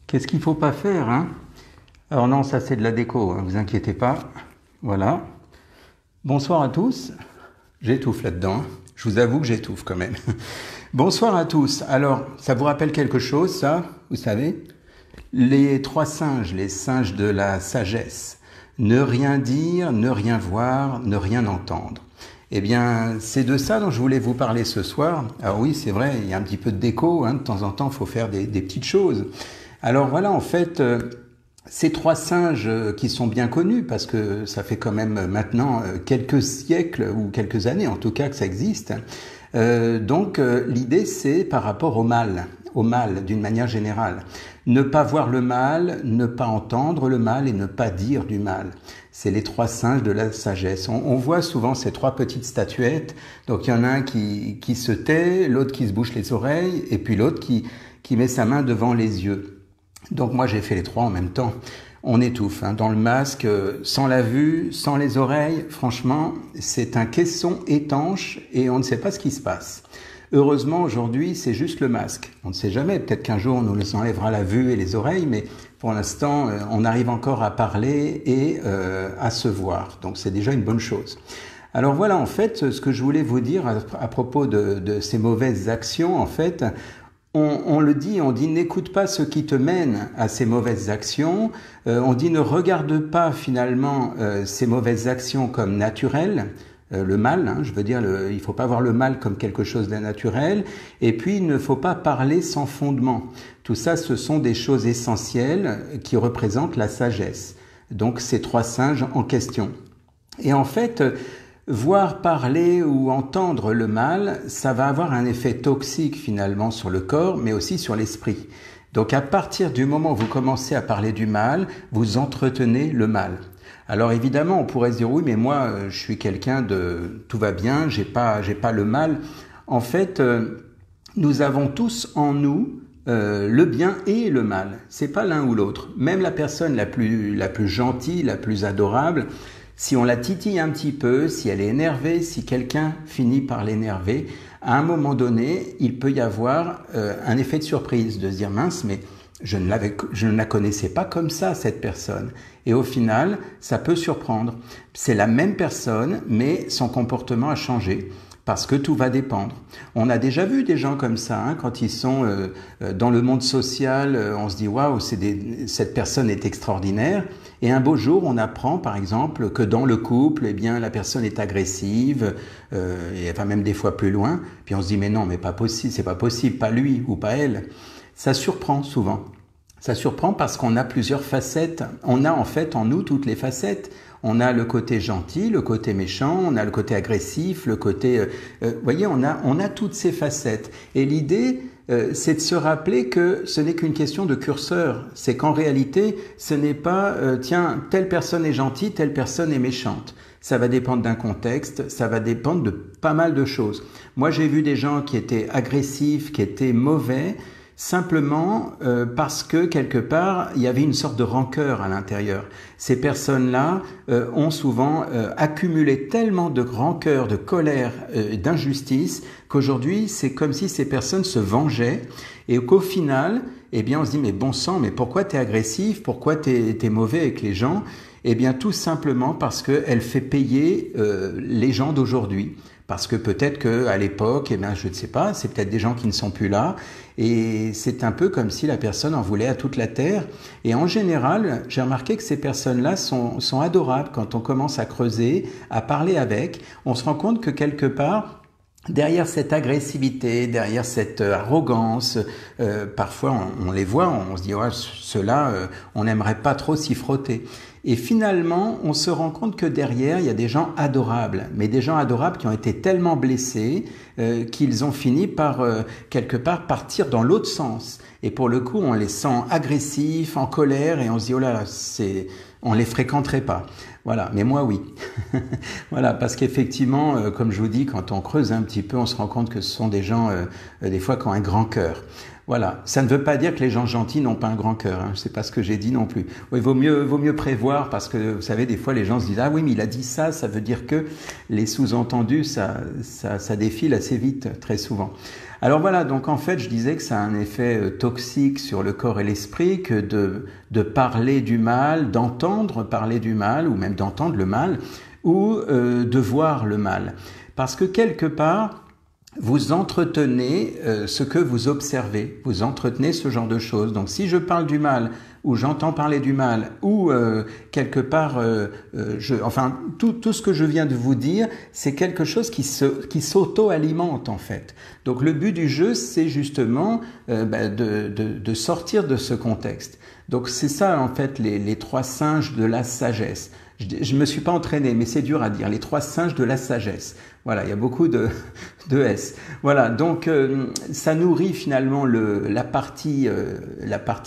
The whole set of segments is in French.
Qu'est-ce qu'il ne faut pas faire, hein? Alors non, ça c'est de la déco, hein, vous inquiétez pas. Voilà. Bonsoir à tous. J'étouffe là-dedans, hein. Je vous avoue que j'étouffe quand même. Bonsoir à tous. Alors, ça vous rappelle quelque chose, ça? Vous savez? Les trois singes, les singes de la sagesse. Ne rien dire, ne rien voir, ne rien entendre. Eh bien, c'est de ça dont je voulais vous parler ce soir. Alors oui, c'est vrai, il y a un petit peu de déco, hein, de temps en temps, il faut faire des petites choses. Alors voilà, en fait, ces trois singes qui sont bien connus, parce que ça fait quand même maintenant quelques siècles, ou quelques années en tout cas que ça existe. Donc l'idée c'est par rapport au mal d'une manière générale. Ne pas voir le mal, ne pas entendre le mal et ne pas dire du mal. C'est les trois singes de la sagesse. On voit souvent ces trois petites statuettes. Donc il y en a un qui se tait, l'autre qui se bouche les oreilles et puis l'autre qui met sa main devant les yeux. Donc moi j'ai fait les trois en même temps. On étouffe, hein, dans le masque, sans la vue, sans les oreilles. Franchement, c'est un caisson étanche et on ne sait pas ce qui se passe. Heureusement, aujourd'hui, c'est juste le masque. On ne sait jamais, peut-être qu'un jour, on nous enlèvera la vue et les oreilles, mais pour l'instant, on arrive encore à parler et à se voir. Donc, c'est déjà une bonne chose. Alors voilà, en fait, ce que je voulais vous dire à propos de ces mauvaises actions, en fait, on le dit, on dit n'écoute pas ce qui te mène à ces mauvaises actions, on dit ne regarde pas finalement ces mauvaises actions comme naturelles, le mal, hein, je veux dire, il ne faut pas voir le mal comme quelque chose de naturel, et puis il ne faut pas parler sans fondement. Tout ça, ce sont des choses essentielles qui représentent la sagesse. Donc ces trois singes en question. Et en fait, voir, parler ou entendre le mal, ça va avoir un effet toxique finalement sur le corps, mais aussi sur l'esprit. Donc à partir du moment où vous commencez à parler du mal, vous entretenez le mal. Alors évidemment, on pourrait se dire oui, mais moi, je suis quelqu'un de tout va bien, j'ai pas le mal. En fait, nous avons tous en nous le bien et le mal. C'est pas l'un ou l'autre. Même la personne la plus gentille, la plus adorable, si on la titille un petit peu, si elle est énervée, si quelqu'un finit par l'énerver, à un moment donné, il peut y avoir un effet de surprise, de se dire mince, mais je ne la connaissais pas comme ça, cette personne. Et au final, ça peut surprendre. C'est la même personne, mais son comportement a changé. Parce que tout va dépendre. On a déjà vu des gens comme ça, hein, quand ils sont dans le monde social, on se dit waouh, cette personne est extraordinaire. Et un beau jour, on apprend, par exemple, que dans le couple, eh bien, la personne est agressive, et elle va même des fois plus loin. Puis on se dit mais non, mais pas possible, c'est pas possible, pas lui ou pas elle. Ça surprend souvent. Ça surprend parce qu'on a plusieurs facettes. On a en fait en nous toutes les facettes. On a le côté gentil, le côté méchant, on a le côté agressif, le côté... vous voyez, on a toutes ces facettes. Et l'idée, c'est de se rappeler que ce n'est qu'une question de curseur. C'est qu'en réalité, ce n'est pas, tiens, telle personne est gentille, telle personne est méchante. Ça va dépendre d'un contexte, ça va dépendre de pas mal de choses. Moi, j'ai vu des gens qui étaient agressifs, qui étaient mauvais, simplement parce que quelque part il y avait une sorte de rancœur à l'intérieur. Ces personnes-là ont souvent accumulé tellement de rancœur, de colère, d'injustice qu'aujourd'hui c'est comme si ces personnes se vengeaient et qu'au final, eh bien on se dit mais bon sang, mais pourquoi t'es agressif, pourquoi t'es mauvais avec les gens? Eh bien tout simplement parce qu'elle fait payer les gens d'aujourd'hui. Parce que peut-être qu'à l'époque, eh bien, je ne sais pas, c'est peut-être des gens qui ne sont plus là. Et c'est un peu comme si la personne en voulait à toute la terre. Et en général, j'ai remarqué que ces personnes-là sont adorables. Quand on commence à creuser, à parler avec, on se rend compte que quelque part, derrière cette agressivité, derrière cette arrogance, parfois on les voit, on se dit ouais, ceux-là, on n'aimerait pas trop s'y frotter. Et finalement, on se rend compte que derrière, il y a des gens adorables, mais des gens adorables qui ont été tellement blessés qu'ils ont fini par, quelque part, partir dans l'autre sens. Et pour le coup, on les sent agressifs, en colère, et on se dit, oh là là, on les fréquenterait pas. Voilà, mais moi, oui. Voilà, parce qu'effectivement, comme je vous dis, quand on creuse un petit peu, on se rend compte que ce sont des gens, des fois, qui ont un grand cœur. Voilà, ça ne veut pas dire que les gens gentils n'ont pas un grand cœur, hein. C'est pas ce que j'ai dit non plus. Oui, vaut mieux prévoir parce que vous savez, des fois les gens se disent ah oui mais il a dit ça, ça veut dire que les sous-entendus ça défile assez vite très souvent. Alors voilà, donc en fait je disais que ça a un effet toxique sur le corps et l'esprit que de parler du mal, d'entendre parler du mal ou même d'entendre le mal ou de voir le mal. Parce que quelque part, vous entretenez ce que vous observez, vous entretenez ce genre de choses. Donc si je parle du mal, ou j'entends parler du mal, ou quelque part, enfin tout ce que je viens de vous dire, c'est quelque chose qui s'auto-alimente en fait. Donc le but du jeu, c'est justement de sortir de ce contexte. Donc c'est ça en fait les trois singes de la sagesse. Je me suis pas entraîné, mais c'est dur à dire. Les trois singes de la sagesse. Voilà, il y a beaucoup de S. Voilà, donc ça nourrit finalement la partie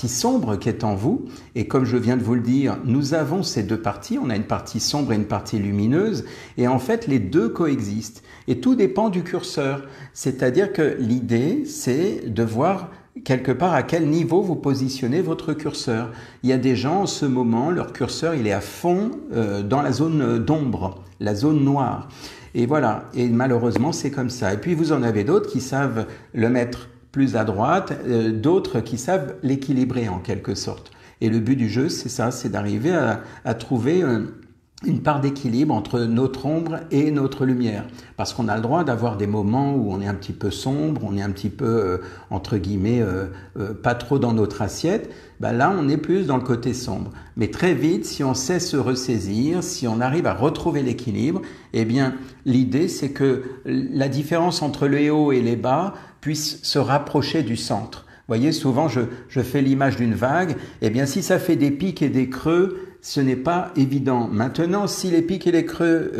sombre qui est en vous. Et comme je viens de vous le dire, nous avons ces deux parties. On a une partie sombre et une partie lumineuse. Et en fait, les deux coexistent. Et tout dépend du curseur. C'est-à-dire que l'idée, c'est de voir quelque part à quel niveau vous positionnez votre curseur. Il y a des gens en ce moment, leur curseur il est à fond dans la zone d'ombre, la zone noire. Et voilà, et malheureusement c'est comme ça. Et puis vous en avez d'autres qui savent le mettre plus à droite, d'autres qui savent l'équilibrer en quelque sorte. Et le but du jeu c'est ça, c'est d'arriver à trouver une part d'équilibre entre notre ombre et notre lumière. Parce qu'on a le droit d'avoir des moments où on est un petit peu sombre, on est un petit peu, entre guillemets, pas trop dans notre assiette. Ben là, on est plus dans le côté sombre. Mais très vite, si on sait se ressaisir, si on arrive à retrouver l'équilibre, eh bien, l'idée, c'est que la différence entre les hauts et les bas puisse se rapprocher du centre. Vous voyez, souvent, je fais l'image d'une vague. Eh bien, si ça fait des pics et des creux, ce n'est pas évident. Maintenant, si les pics et les creux,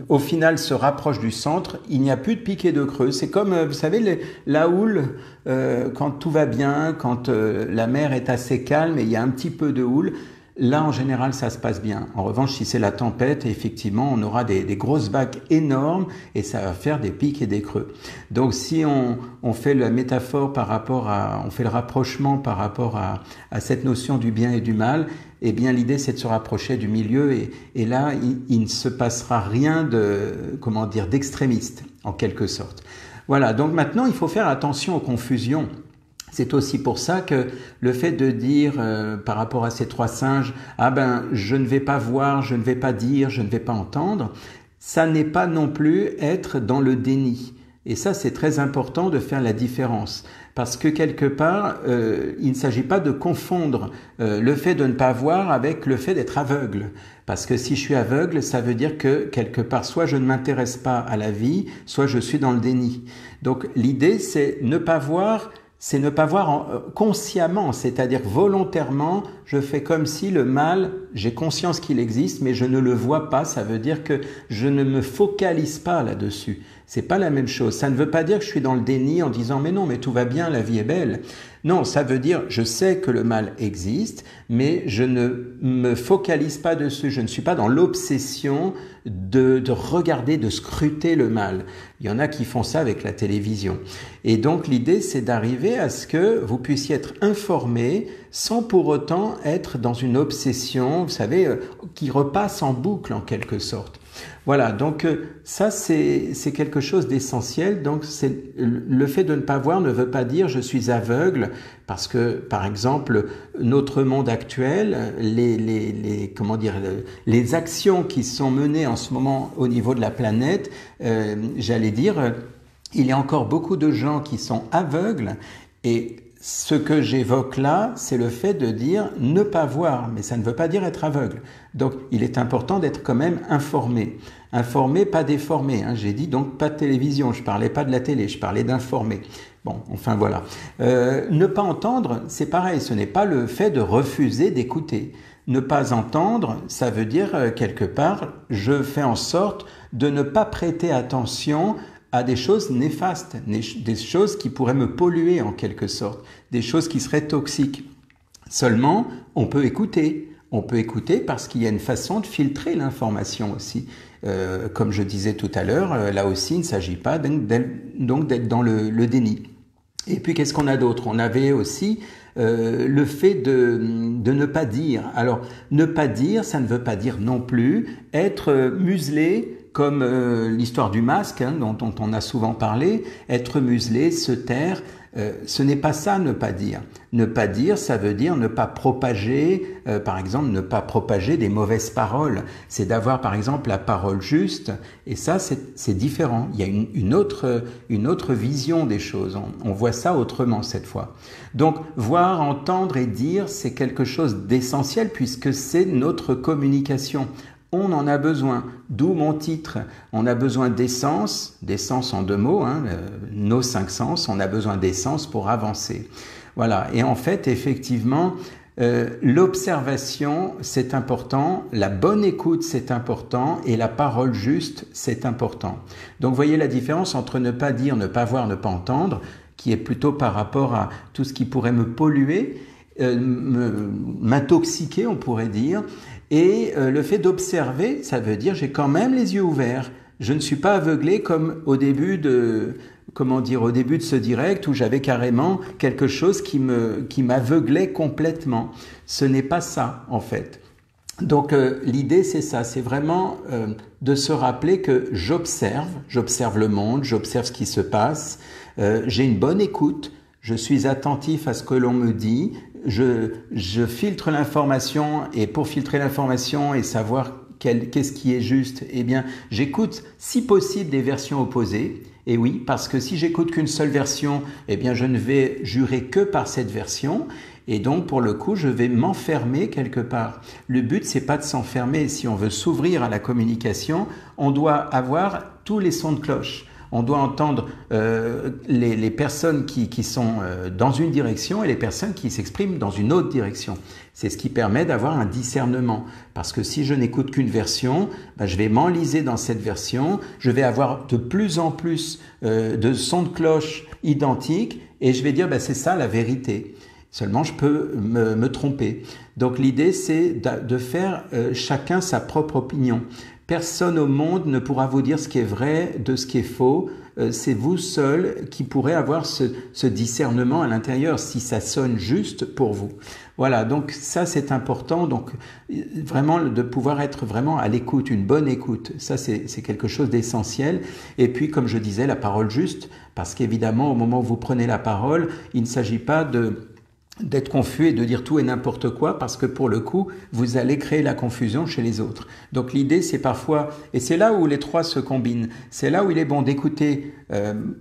au final, se rapprochent du centre, il n'y a plus de pics et de creux. C'est comme, vous savez, la houle, quand tout va bien, quand la mer est assez calme et il y a un petit peu de houle, là, en général, ça se passe bien. En revanche, si c'est la tempête, effectivement, on aura des grosses vagues énormes et ça va faire des pics et des creux. Donc, si on fait la métaphore on fait le rapprochement par rapport à cette notion du bien et du mal, eh bien, l'idée, c'est de se rapprocher du milieu et là, il ne se passera rien d'extrémiste, en quelque sorte. Voilà. Donc maintenant, il faut faire attention aux confusions. C'est aussi pour ça que le fait de dire par rapport à ces trois singes, ah ben je ne vais pas voir, je ne vais pas dire, je ne vais pas entendre, ça n'est pas non plus être dans le déni. Et ça c'est très important de faire la différence. Parce que quelque part, il ne s'agit pas de confondre le fait de ne pas voir avec le fait d'être aveugle. Parce que si je suis aveugle, ça veut dire que quelque part, soit je ne m'intéresse pas à la vie, soit je suis dans le déni. Donc l'idée c'est ne pas voir consciemment, c'est-à-dire volontairement, je fais comme si le mal, j'ai conscience qu'il existe, mais je ne le vois pas, ça veut dire que je ne me focalise pas là-dessus. C'est pas la même chose. Ça ne veut pas dire que je suis dans le déni en disant mais non, mais tout va bien, la vie est belle. Non, ça veut dire je sais que le mal existe, mais je ne me focalise pas dessus. Je ne suis pas dans l'obsession de regarder, de scruter le mal. Il y en a qui font ça avec la télévision. Et donc l'idée, c'est d'arriver à ce que vous puissiez être informé sans pour autant être dans une obsession, vous savez, qui repasse en boucle en quelque sorte. Voilà, donc ça c'est quelque chose d'essentiel. Donc le fait de ne pas voir ne veut pas dire je suis aveugle parce que par exemple notre monde actuel, les actions qui sont menées en ce moment au niveau de la planète, j'allais dire, il y a encore beaucoup de gens qui sont aveugles et ce que j'évoque là, c'est le fait de dire ne pas voir, mais ça ne veut pas dire être aveugle. Donc, il est important d'être quand même informé. Informé, pas déformé. Hein. J'ai dit donc pas de télévision, je parlais pas de la télé, je parlais d'informer. Bon, enfin voilà. Ne pas entendre, c'est pareil, ce n'est pas le fait de refuser d'écouter. Ne pas entendre, ça veut dire quelque part, je fais en sorte de ne pas prêter attention à des choses néfastes, des choses qui pourraient me polluer en quelque sorte, des choses qui seraient toxiques. Seulement, on peut écouter. On peut écouter parce qu'il y a une façon de filtrer l'information aussi. Comme je disais tout à l'heure, là aussi, il ne s'agit pas donc d'être dans le déni. Et puis qu'est-ce qu'on a d'autre? On avait aussi le fait de ne pas dire. Alors, ne pas dire, ça ne veut pas dire non plus être muselé, comme l'histoire du masque, hein, dont on a souvent parlé, être muselé, se taire. Ce n'est pas ça, ne pas dire. Ne pas dire, ça veut dire ne pas propager, par exemple, ne pas propager des mauvaises paroles. C'est d'avoir, par exemple, la parole juste, et ça, c'est différent. Il y a une autre vision des choses. On voit ça autrement cette fois. Donc, voir, entendre et dire, c'est quelque chose d'essentiel puisque c'est notre communication. On en a besoin, d'où mon titre. On a besoin d'essence en 2 mots, hein, nos 5 sens, on a besoin d'essence pour avancer. Voilà, et en fait, effectivement, l'observation, c'est important, la bonne écoute, c'est important, et la parole juste, c'est important. Donc, vous voyez la différence entre ne pas dire, ne pas voir, ne pas entendre, qui est plutôt par rapport à tout ce qui pourrait me polluer, m'intoxiquer, on pourrait dire. Et le fait d'observer, ça veut dire j'ai quand même les yeux ouverts. Je ne suis pas aveuglé comme au début de ce direct où j'avais carrément quelque chose qui m'aveuglait complètement. Ce n'est pas ça en fait. Donc l'idée c'est ça, c'est vraiment de se rappeler que j'observe le monde, j'observe ce qui se passe, j'ai une bonne écoute, je suis attentif à ce que l'on me dit, je filtre l'information et pour filtrer l'information et savoir qu'est-ce qui est juste, eh bien j'écoute si possible des versions opposées. Et oui, parce que si j'écoute qu'une seule version, eh bien je ne vais jurer que par cette version. Et donc, pour le coup, je vais m'enfermer quelque part. Le but, c'est pas de s'enfermer. Si on veut s'ouvrir à la communication, on doit avoir tous les sons de cloche. On doit entendre les personnes qui sont dans une direction et les personnes qui s'expriment dans une autre direction. C'est ce qui permet d'avoir un discernement. Parce que si je n'écoute qu'une version, je vais m'enliser dans cette version, je vais avoir de plus en plus de sons de cloche identiques et je vais dire c'est ça la vérité. Seulement, je peux me tromper. Donc, l'idée, c'est de faire chacun sa propre opinion. Personne au monde ne pourra vous dire ce qui est vrai de ce qui est faux. C'est vous seul qui pourrez avoir ce discernement à l'intérieur, si ça sonne juste pour vous. Voilà, donc ça, c'est important. Donc, vraiment, de pouvoir être vraiment à l'écoute, une bonne écoute. Ça, c'est quelque chose d'essentiel. Et puis, comme je disais, la parole juste, parce qu'évidemment, au moment où vous prenez la parole, il ne s'agit pas d'être confus et de dire tout et n'importe quoi parce que pour le coup, vous allez créer la confusion chez les autres. Donc l'idée, c'est parfois, et c'est là où les trois se combinent, c'est là où il est bon d'écouter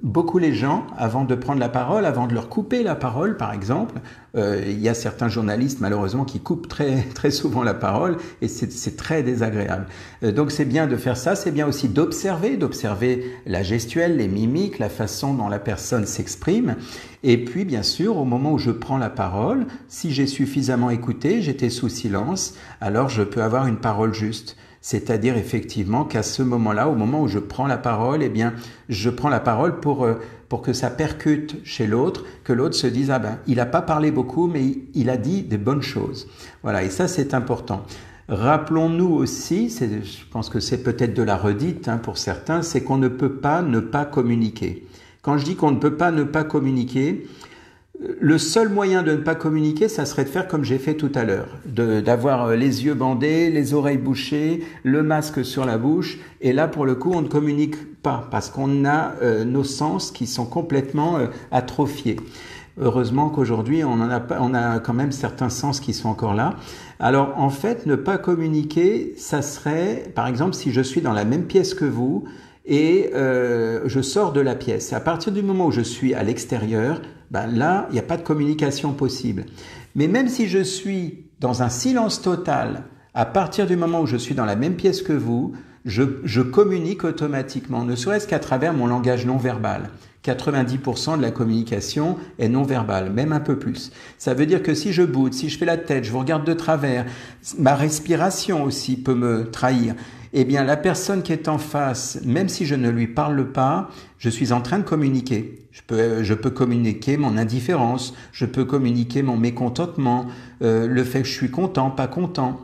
beaucoup les gens avant de prendre la parole, avant de leur couper la parole, par exemple. Il y a certains journalistes, malheureusement, qui coupent très, très souvent la parole et c'est très désagréable. Donc c'est bien de faire ça, c'est bien aussi d'observer la gestuelle, les mimiques, la façon dont la personne s'exprime. Et puis, bien sûr, au moment où je prends la parole, si j'ai suffisamment écouté, j'étais sous silence, alors je peux avoir une parole juste. C'est-à-dire effectivement qu'à ce moment-là, au moment où je prends la parole, eh bien, je prends la parole pour que ça percute chez l'autre, que l'autre se dise il n'a pas parlé beaucoup, mais il a dit des bonnes choses. Voilà, et ça c'est important. Rappelons-nous aussi, je pense que c'est peut-être de la redite pour certains, c'est qu'on ne peut pas ne pas communiquer. Quand je dis qu'on ne peut pas ne pas communiquer, le seul moyen de ne pas communiquer, ça serait de faire comme j'ai fait tout à l'heure, d'avoir les yeux bandés, les oreilles bouchées, le masque sur la bouche, et là pour le coup on ne communique pas parce qu'on a nos sens qui sont complètement atrophiés. Heureusement qu'aujourd'hui on a quand même certains sens qui sont encore là. Alors en fait, ne pas communiquer, ça serait, par exemple, si je suis dans la même pièce que vous et je sors de la pièce. À partir du moment où je suis à l'extérieur, là, il n'y a pas de communication possible. Mais même si je suis dans un silence total, à partir du moment où je suis dans la même pièce que vous, je communique automatiquement, ne serait-ce qu'à travers mon langage non verbal. 90% de la communication est non verbale, même un peu plus. Ça veut dire que si je boude, si je fais la tête, je vous regarde de travers, ma respiration aussi peut me trahir. Eh bien, la personne qui est en face, même si je ne lui parle pas, je suis en train de communiquer. Je peux communiquer mon indifférence, je peux communiquer mon mécontentement, le fait que je suis content, pas content.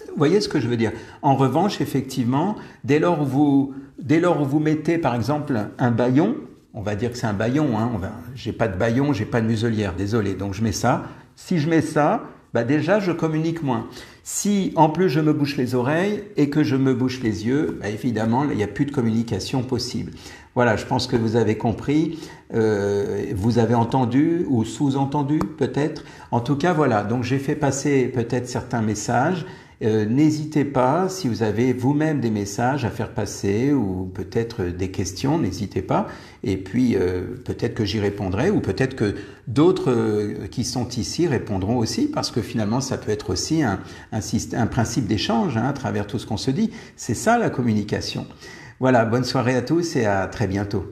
Vous voyez ce que je veux dire? En revanche, effectivement, dès lors où vous mettez, par exemple, un bâillon, on va dire que c'est un bâillon, hein. J'ai pas de bâillon, j'ai pas de muselière, désolé. Donc je mets ça. Si je mets ça, bah déjà je communique moins. Si en plus je me bouche les oreilles et que je me bouche les yeux, bah évidemment il n'y a plus de communication possible. Voilà, je pense que vous avez compris, vous avez entendu ou sous-entendu peut-être. En tout cas voilà, donc j'ai fait passer peut-être certains messages. N'hésitez pas, si vous avez vous-même des messages à faire passer ou peut-être des questions, n'hésitez pas. Et puis peut-être que j'y répondrai ou peut-être que d'autres qui sont ici répondront aussi, parce que finalement ça peut être aussi un principe d'échange, hein, à travers tout ce qu'on se dit. C'est ça la communication. Voilà, bonne soirée à tous et à très bientôt.